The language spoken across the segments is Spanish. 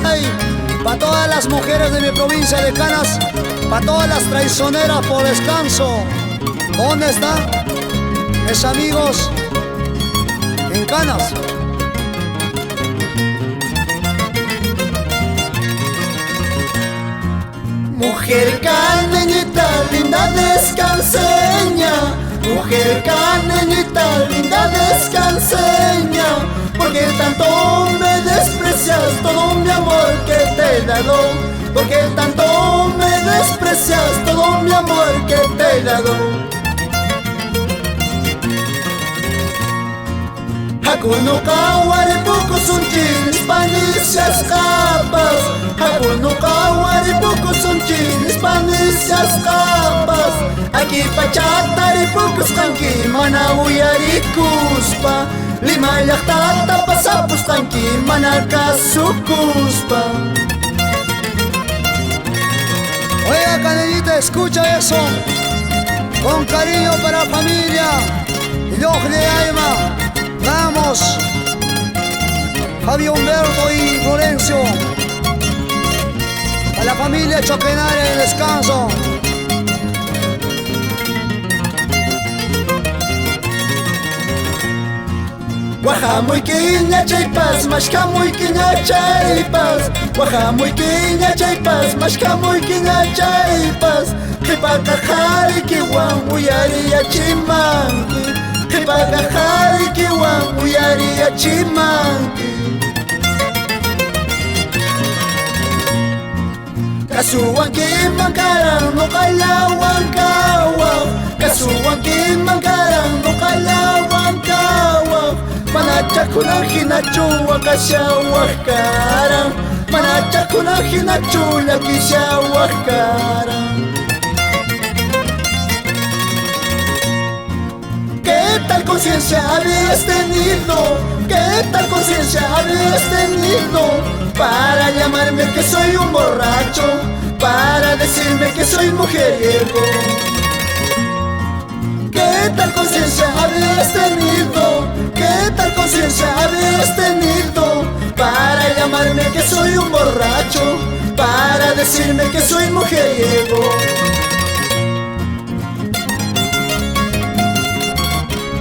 Ay, para todas las mujeres de mi provincia de Canas, para todas las traicioneras por descanso. ¿Dónde están mis amigos en Canas? Mujer caneñita, linda descanseña. Mujer caneñita, linda descanseña. Porque tanto me desprecias todo mi amor que te he dado. Porque tanto me desprecias todo mi amor que te he dado. Hakunu kawari puku sunchinis panicias capas. Hakunu kawari puku sunchinis panicias capas. Aquí pachatari pukus kanki mana uyarikuspa. Lima llaqtata pasapus kanki mana kasukuspa. Oiga, Caneñita, escucha eso. Con cariño para la familia Lloj de Aima, Ramos, Fabio Humberto y Florencio. A la familia Choquenaria en descanso. Waja muy quiña chaypas, mashka muy quiña chaypas. Waja muy quiña chaypas, mashka muy quiña chaypas. Qhipaqa qharikiwan uyariyachimanki. Qhipaqa qharikiwan uyariyachimanki. Kasuwankiman karan nuqallawan kawaq. Kasuwankiman karan nuqallawan kawaq. Manachakunan hinachu wakashawaq karan. Manachakunan hinachu llakishawaq karan. ¿Qué tal conciencia habías tenido? ¿Qué tal conciencia habías tenido? Para llamarme que soy un borracho, para decirme que soy mujeriego. ¿Qué tal conciencia habías tenido? ¿Qué tal conciencia habías tenido? Para llamarme que soy un borracho, para decirme que soy mujeriego.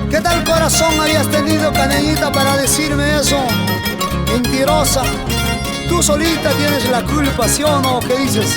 ¿Qué tal corazón habías tenido, Caneñita, para decirme eso? Mentirosa. Tú solita tienes la culpa, ¿sí o no? ¿Qué dices?